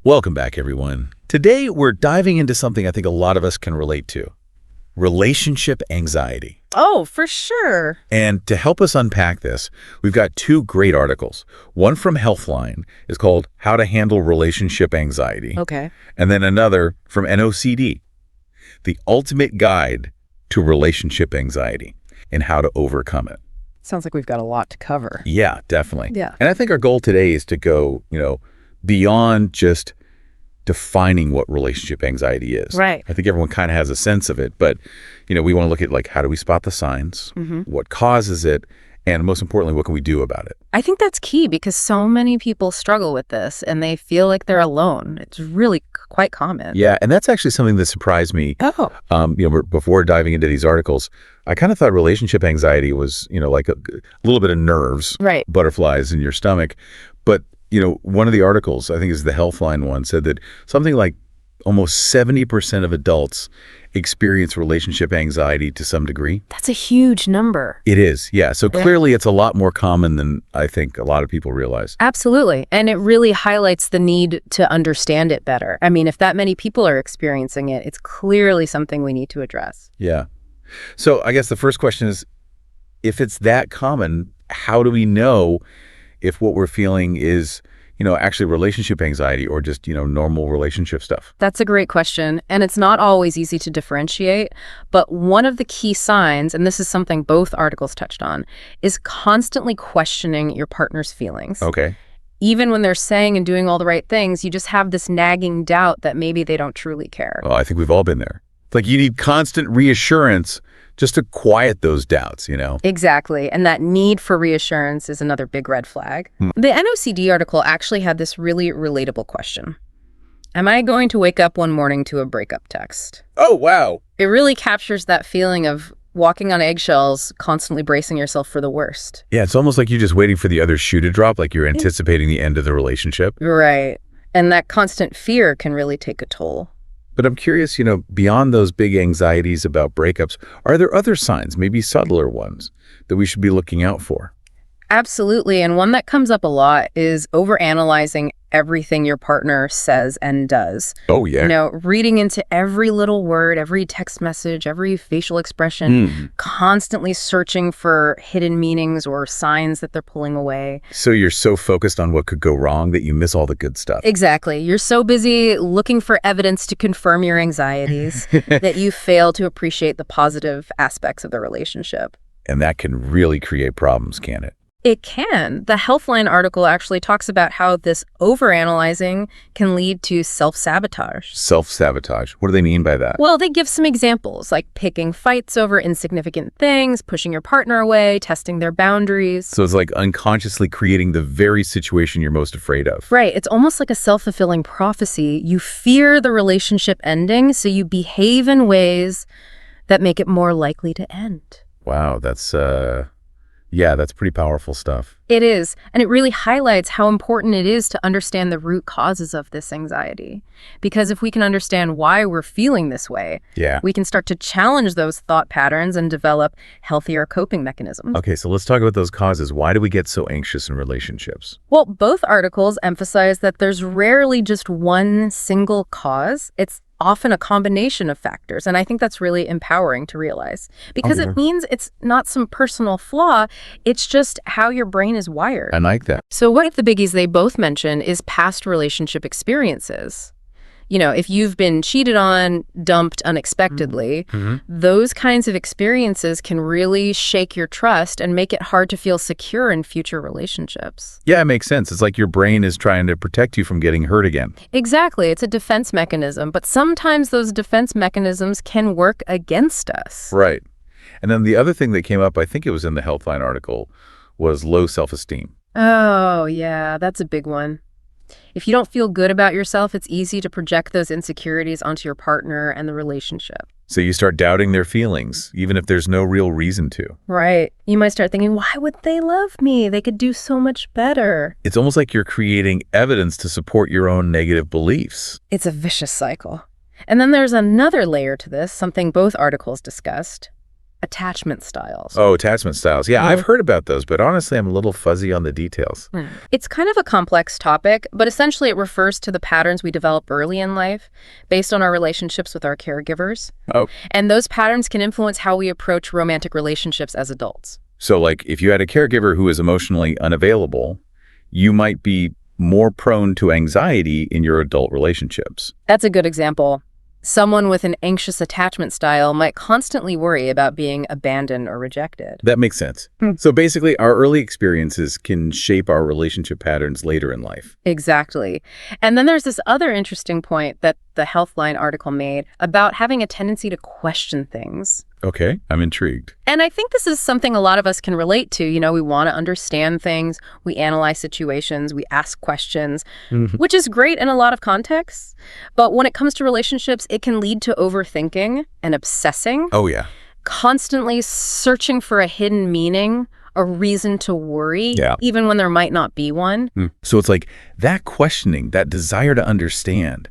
Welcome back, everyone. Today, we're diving into something I think a lot of us can relate to: relationship anxiety. Oh, for sure. And to help us unpack this, we've got two great articles. One from Healthline is called How to Handle Relationship Anxiety. Okay. And then another from NOCD, The Ultimate Guide to Relationship Anxiety and How to Overcome It. Sounds like we've got a lot to cover. Yeah, definitely. Yeah. And I think our goal today is to go, beyond just defining what relationship anxiety is. Right. I think everyone kind of has a sense of it, but, we want to look at how do we spot the signs, what causes it, and most importantly, what can we do about it? I think that's key because so many people struggle with this and they feel like they're alone. It's really quite common. Yeah, and that's actually something that surprised me. Oh. Before diving into these articles, I kind of thought relationship anxiety was, like a little bit of nerves, Right. butterflies in your stomach. But, one of the articles, I think is the Healthline one, said that something like almost 70% of adults experience relationship anxiety to some degree. That's a huge number. It is, yeah. So clearly it's a lot more common than I think a lot of people realize. Absolutely. And it really highlights the need to understand it better. I mean, if that many people are experiencing it, it's clearly something we need to address. Yeah. So I guess the first question is, if it's that common, how do we know if what we're feeling is, actually relationship anxiety or just, normal relationship stuff? That's a great question. And it's not always easy to differentiate. But one of the key signs, and this is something both articles touched on, is constantly questioning your partner's feelings. Okay. Even when they're saying and doing all the right things, you just have this nagging doubt that maybe they don't truly care. Well, I think we've all been there. It's like you need constant reassurance just to quiet those doubts, Exactly. And that need for reassurance is another big red flag. The NOCD article actually had this really relatable question. Am I going to wake up one morning to a breakup text? Oh, wow. It really captures that feeling of walking on eggshells, constantly bracing yourself for the worst. Yeah, it's almost like you're just waiting for the other shoe to drop, like you're anticipating the end of the relationship. Right. And that constant fear can really take a toll. But I'm curious, beyond those big anxieties about breakups, are there other signs, maybe subtler ones, that we should be looking out for? Absolutely. And one that comes up a lot is overanalyzing everything your partner says and does. Oh, yeah. Reading into every little word, every text message, every facial expression, constantly searching for hidden meanings or signs that they're pulling away. So you're so focused on what could go wrong that you miss all the good stuff. Exactly. You're so busy looking for evidence to confirm your anxieties that you fail to appreciate the positive aspects of the relationship. And that can really create problems, can't it? It can. The Healthline article actually talks about how this overanalyzing can lead to self-sabotage. Self-sabotage. What do they mean by that? Well, they give some examples, like picking fights over insignificant things, pushing your partner away, testing their boundaries. So it's like unconsciously creating the very situation you're most afraid of. Right. It's almost like a self-fulfilling prophecy. You fear the relationship ending, so you behave in ways that make it more likely to end. Wow, that's pretty powerful stuff. It is, and it really highlights how important it is to understand the root causes of this anxiety. Because if we can understand why we're feeling this way, we can start to challenge those thought patterns and develop healthier coping mechanisms. Okay, so let's talk about those causes. Why do we get so anxious in relationships? Well, both articles emphasize that there's rarely just one single cause. It's often a combination of factors. And I think that's really empowering to realize because it means it's not some personal flaw. It's just how your brain is wired. I like that. So one of the biggies they both mention is past relationship experiences. If you've been cheated on, dumped unexpectedly, those kinds of experiences can really shake your trust and make it hard to feel secure in future relationships. Yeah, it makes sense. It's like your brain is trying to protect you from getting hurt again. Exactly. It's a defense mechanism, but sometimes those defense mechanisms can work against us. Right. And then the other thing that came up, I think it was in the Healthline article, was low self-esteem. Oh, yeah, that's a big one. If you don't feel good about yourself, it's easy to project those insecurities onto your partner and the relationship. So you start doubting their feelings, even if there's no real reason to. Right. You might start thinking, why would they love me? They could do so much better. It's almost like you're creating evidence to support your own negative beliefs. It's a vicious cycle. And then there's another layer to this, something both articles discussed: attachment styles. Oh, attachment styles. Yeah, I've heard about those, but honestly, I'm a little fuzzy on the details. It's kind of a complex topic, but essentially it refers to the patterns we develop early in life based on our relationships with our caregivers. Oh. And those patterns can influence how we approach romantic relationships as adults. So, like, if you had a caregiver who is emotionally unavailable, you might be more prone to anxiety in your adult relationships. That's a good example. Someone with an anxious attachment style might constantly worry about being abandoned or rejected. That makes sense. So basically, our early experiences can shape our relationship patterns later in life. Exactly. And then there's this other interesting point that the Healthline article made about having a tendency to question things. Okay, I'm intrigued. And I think this is something a lot of us can relate to. You know, we want to understand things, we analyze situations, we ask questions, which is great in a lot of contexts. But when it comes to relationships, it can lead to overthinking and obsessing, Oh, yeah. constantly searching for a hidden meaning, a reason to worry, Yeah. even when there might not be one. So it's like that questioning, that desire to understand,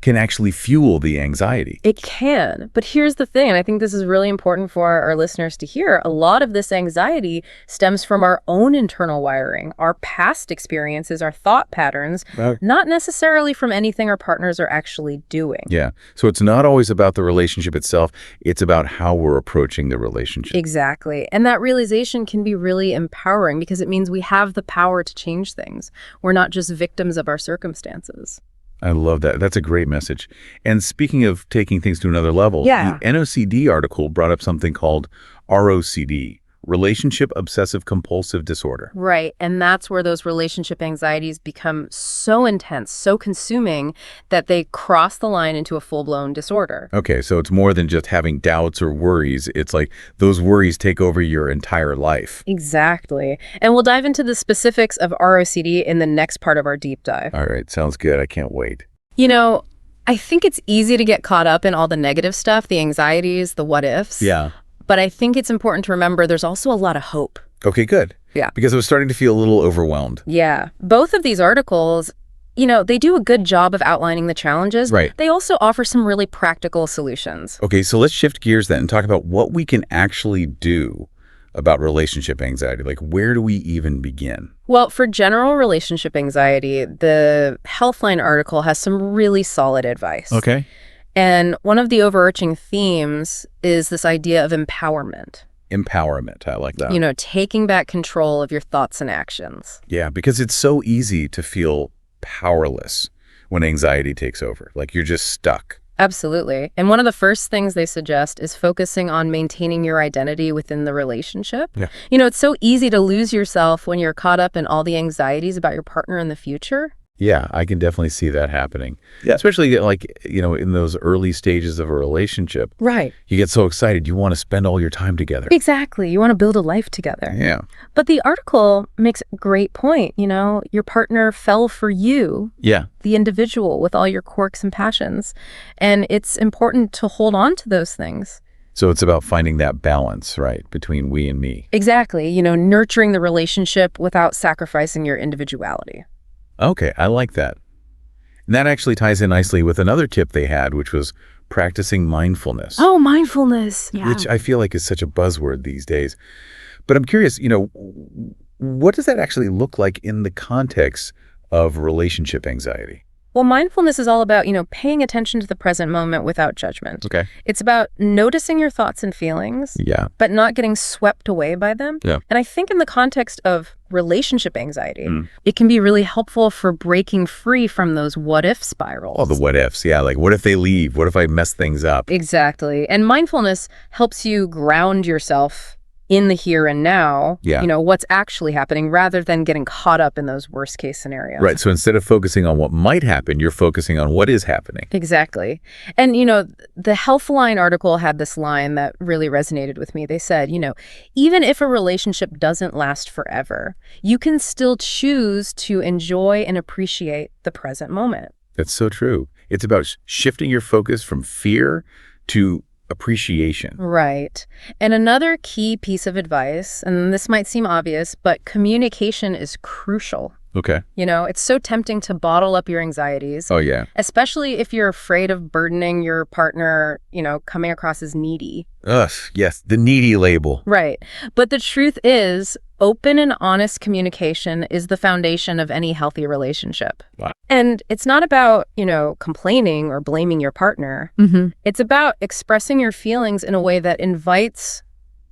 can actually fuel the anxiety. It can. But here's the thing, and I think this is really important for our listeners to hear. A lot of this anxiety stems from our own internal wiring, our past experiences, our thought patterns, not necessarily from anything our partners are actually doing. Yeah. So it's not always about the relationship itself. It's about how we're approaching the relationship. Exactly. And that realization can be really empowering because it means we have the power to change things. We're not just victims of our circumstances. I love that. That's a great message. And speaking of taking things to another level, Yeah. the NOCD article brought up something called ROCD, Relationship Obsessive Compulsive Disorder. Right. And that's where those relationship anxieties become so intense, so consuming, that they cross the line into a full-blown disorder. Okay, so it's more than just having doubts or worries. It's like those worries take over your entire life. Exactly. And we'll dive into the specifics of ROCD in the next part of our deep dive. All right, sounds good. I can't wait. You know, I think it's easy to get caught up in all the negative stuff, the anxieties, the what ifs. Yeah. But I think it's important to remember there's also a lot of hope. Okay, good. Yeah. Because I was starting to feel a little overwhelmed. Yeah. Both of these articles, you know, they do a good job of outlining the challenges. Right. They also offer some really practical solutions. Okay, so let's shift gears then and talk about what we can actually do about relationship anxiety. Like, where do we even begin? Well, for general relationship anxiety, the Healthline article has some really solid advice. Okay. And one of the overarching themes is this idea of empowerment. Empowerment. I like that. You know, taking back control of your thoughts and actions. Yeah, because it's so easy to feel powerless when anxiety takes over. Like you're just stuck. Absolutely. And one of the first things they suggest is focusing on maintaining your identity within the relationship. Yeah. You know, it's so easy to lose yourself when you're caught up in all the anxieties about your partner in the future. Yeah, I can definitely see that happening. Yeah. Especially like, you know, in those early stages of a relationship, Right. you get so excited. You want to spend all your time together. Exactly. You want to build a life together. Yeah. But the article makes a great point. You know, your partner fell for you, Yeah. the individual with all your quirks and passions. And it's important to hold on to those things. So it's about finding that balance, right, between we and me. Exactly. You know, nurturing the relationship without sacrificing your individuality. Okay, I like that. And that actually ties in nicely with another tip they had, which was practicing mindfulness, Oh, mindfulness. Yeah. which I feel like is such a buzzword these days. But I'm curious, you know, what does that actually look like in the context of relationship anxiety? Well, mindfulness is all about, you know, paying attention to the present moment without judgment. Okay. It's about noticing your thoughts and feelings, Yeah. but not getting swept away by them. Yeah. And I think in the context of relationship anxiety, it can be really helpful for breaking free from those what-if spirals. All the what ifs. Yeah. Like, what if they leave? What if I mess things up? Exactly. And mindfulness helps you ground yourself in the here and now, Yeah. you know, what's actually happening rather than getting caught up in those worst case scenarios. Right. So instead of focusing on what might happen, you're focusing on what is happening. Exactly. And, you know, the Healthline article had this line that really resonated with me. They said, you know, even if a relationship doesn't last forever, you can still choose to enjoy and appreciate the present moment. That's so true. It's about shifting your focus from fear to appreciation. Right. And another key piece of advice, and this might seem obvious, but communication is crucial. Okay. It's so tempting to bottle up your anxieties, Oh, yeah. especially if you're afraid of burdening your partner, coming across as needy. Ugh, yes, the needy label. Right. But the truth is, open and honest communication is the foundation of any healthy relationship. Wow. And it's not about, complaining or blaming your partner. It's about expressing your feelings in a way that invites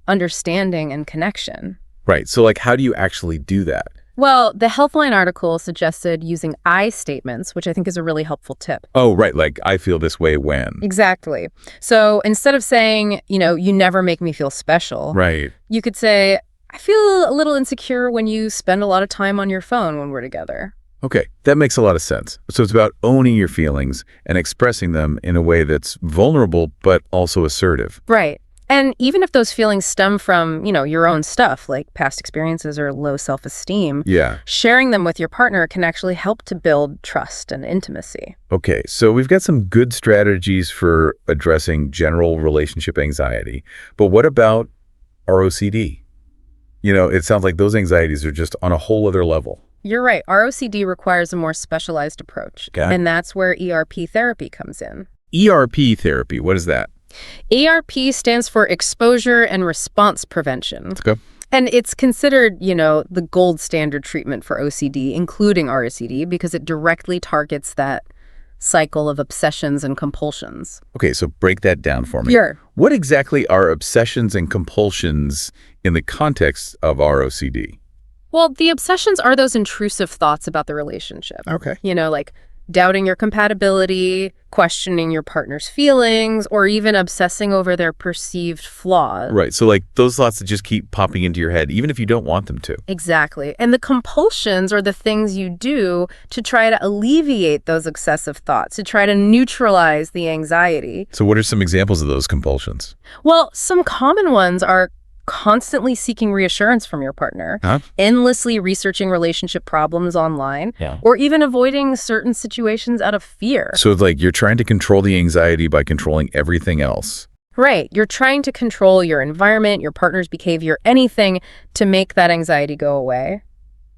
understanding and connection. Right. So, how do you actually do that? Well, the Healthline article suggested using I statements, which I think is a really helpful tip. Oh, right. I feel this way when. Exactly. So instead of saying, you never make me feel special, Right. you could say, I feel a little insecure when you spend a lot of time on your phone when we're together. Okay. That makes a lot of sense. So it's about owning your feelings and expressing them in a way that's vulnerable, but also assertive. Right. And even if those feelings stem from, your own stuff, like past experiences or low self-esteem, Yeah. sharing them with your partner can actually help to build trust and intimacy. Okay. So we've got some good strategies for addressing general relationship anxiety. But what about ROCD? It sounds like those anxieties are just on a whole other level. You're right. ROCD requires a more specialized approach. Okay. And that's where ERP therapy comes in. ERP therapy, what is that? ERP stands for Exposure and Response Prevention. Let's go. And it's considered, the gold standard treatment for OCD, including ROCD, because it directly targets that cycle of obsessions and compulsions. Okay, so break that down for me. Sure. What exactly are obsessions and compulsions in the context of ROCD? Well, the obsessions are those intrusive thoughts about the relationship. Okay. Like doubting your compatibility, questioning your partner's feelings, or even obsessing over their perceived flaws. Right, so those thoughts that just keep popping into your head, even if you don't want them to. Exactly. And the compulsions are the things you do to try to alleviate those excessive thoughts, to try to neutralize the anxiety. So what are some examples of those compulsions? Well, some common ones are constantly seeking reassurance from your partner, endlessly researching relationship problems online, or even avoiding certain situations out of fear. So it's you're trying to control the anxiety by controlling everything else. Right. You're trying to control your environment, your partner's behavior, anything to make that anxiety go away.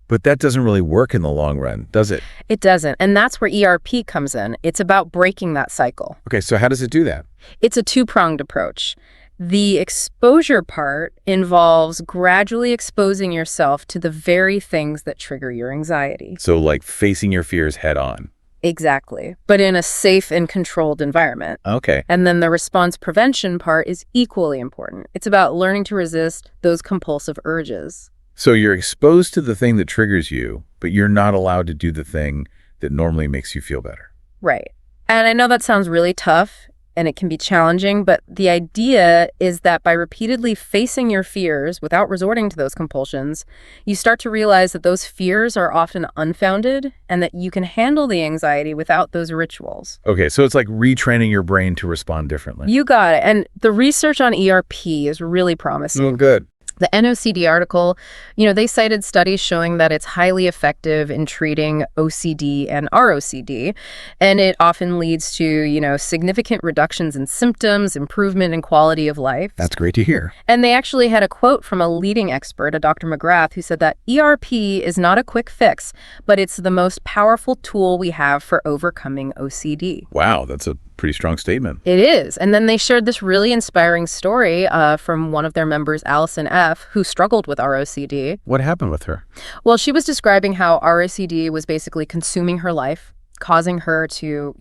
But that doesn't really work in the long run, does it? It doesn't. And that's where ERP comes in. It's about breaking that cycle. Okay, so how does it do that? It's a two-pronged approach. The exposure part involves gradually exposing yourself to the very things that trigger your anxiety. So facing your fears head on. Exactly. But in a safe and controlled environment. Okay. And then the response prevention part is equally important. It's about learning to resist those compulsive urges. So you're exposed to the thing that triggers you, but you're not allowed to do the thing that normally makes you feel better. Right. And I know that sounds really tough and it can be challenging, but the idea is that by repeatedly facing your fears without resorting to those compulsions, you start to realize that those fears are often unfounded and that you can handle the anxiety without those rituals. Okay, so it's retraining your brain to respond differently. You got it. And the research on ERP is really promising. Oh, good. The NOCD article, they cited studies showing that it's highly effective in treating OCD and ROCD, and it often leads to, significant reductions in symptoms, improvement in quality of life. That's great to hear. And they actually had a quote from a leading expert, a Dr. McGrath, who said that ERP is not a quick fix, but it's the most powerful tool we have for overcoming OCD. Wow, that's a pretty strong statement. It is. And then they shared this really inspiring story from one of their members, Allison F., who struggled with ROCD. What happened with her? Well, she was describing how ROCD was basically consuming her life, causing her to,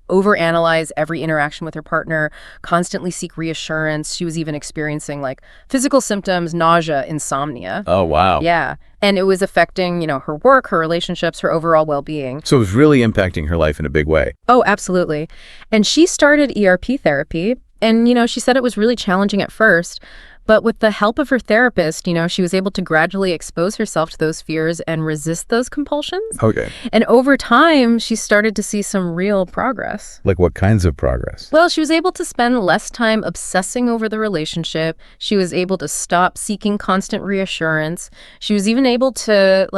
overanalyze every interaction with her partner, constantly seek reassurance. She was even experiencing physical symptoms, nausea, insomnia. Oh, wow. Yeah. And it was affecting, her work, her relationships, her overall well-being. So it was really impacting her life in a big way. Oh, absolutely. And she started ERP therapy. And, she said it was really challenging at first. But with the help of her therapist, she was able to gradually expose herself to those fears and resist those compulsions. Okay. And over time, she started to see some real progress. Like what kinds of progress? Well, she was able to spend less time obsessing over the relationship. She was able to stop seeking constant reassurance. She was even able to,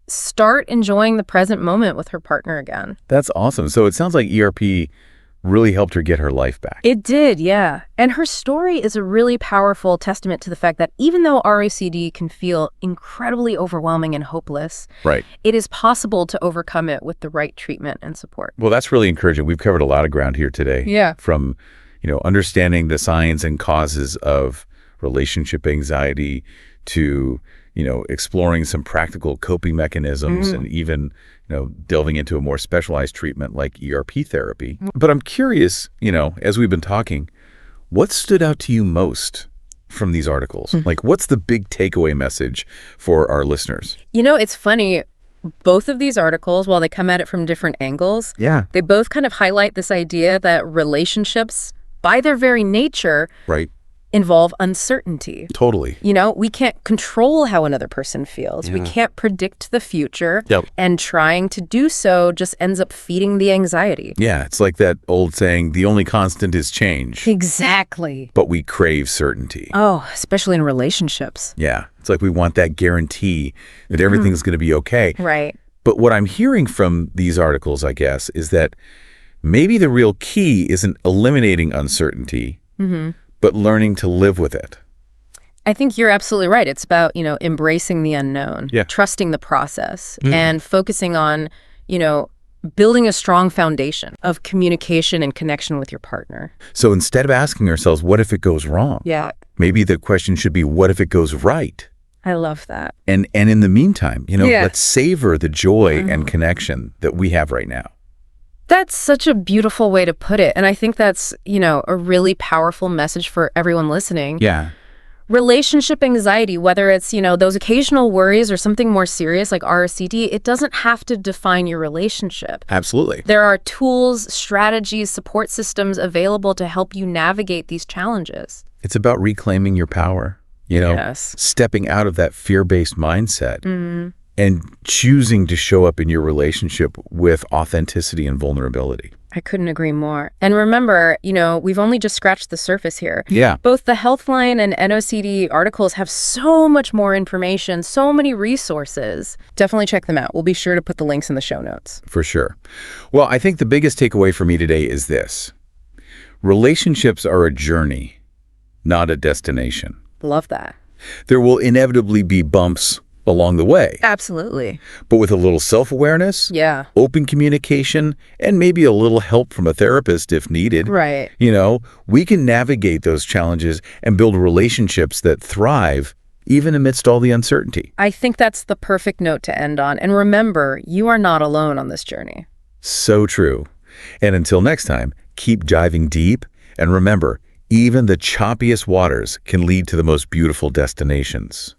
start enjoying the present moment with her partner again. That's awesome. So it sounds like ERP really helped her get her life back. It did, yeah. And her story is a really powerful testament to the fact that even though RACD can feel incredibly overwhelming and hopeless, Right. it is possible to overcome it with the right treatment and support. Well, that's really encouraging. We've covered a lot of ground here today. Yeah. From, understanding the signs and causes of relationship anxiety to, exploring some practical coping mechanisms and even, delving into a more specialized treatment like ERP therapy. But I'm curious, as we've been talking, what stood out to you most from these articles? Like, what's the big takeaway message for our listeners? It's funny. Both of these articles, while they come at it from different angles, Yeah. they both kind of highlight this idea that relationships, by their very nature, Right. involve uncertainty. Totally. We can't control how another person feels. We can't predict the future. Yep. And trying to do so just ends up feeding the anxiety. Yeah, it's like that old saying, the only constant is change, Exactly. but we crave certainty. Oh, especially in relationships. Yeah, it's like we want that guarantee that everything's going to be okay. Right. But what I'm hearing from these articles, I guess, is that maybe the real key isn't eliminating uncertainty, but learning to live with it. I think you're absolutely right. It's about, embracing the unknown, Yeah. trusting the process, and focusing on, building a strong foundation of communication and connection with your partner. So instead of asking ourselves, what if it goes wrong? Yeah. Maybe the question should be, what if it goes right? I love that. And in the meantime, Yeah. let's savor the joy and connection that we have right now. That's such a beautiful way to put it. And I think that's, a really powerful message for everyone listening. Yeah. Relationship anxiety, whether it's, those occasional worries or something more serious like RCD, it doesn't have to define your relationship. Absolutely. There are tools, strategies, support systems available to help you navigate these challenges. It's about reclaiming your power, Yes. stepping out of that fear-based mindset and choosing to show up in your relationship with authenticity and vulnerability. I couldn't agree more. And remember, we've only just scratched the surface here. Yeah. Both the Healthline and NOCD articles have so much more information, so many resources. Definitely check them out. We'll be sure to put the links in the show notes. For sure. Well, I think the biggest takeaway for me today is this. Relationships are a journey, not a destination. Love that. There will inevitably be bumps along the way, Absolutely. but with a little self-awareness, Yeah. open communication, and maybe a little help from a therapist if needed, Right. we can navigate those challenges and build relationships that thrive even amidst all the uncertainty. I think that's the perfect note to end on. And remember, you are not alone on this journey. So true. And until next time, keep diving deep, and remember, even the choppiest waters can lead to the most beautiful destinations.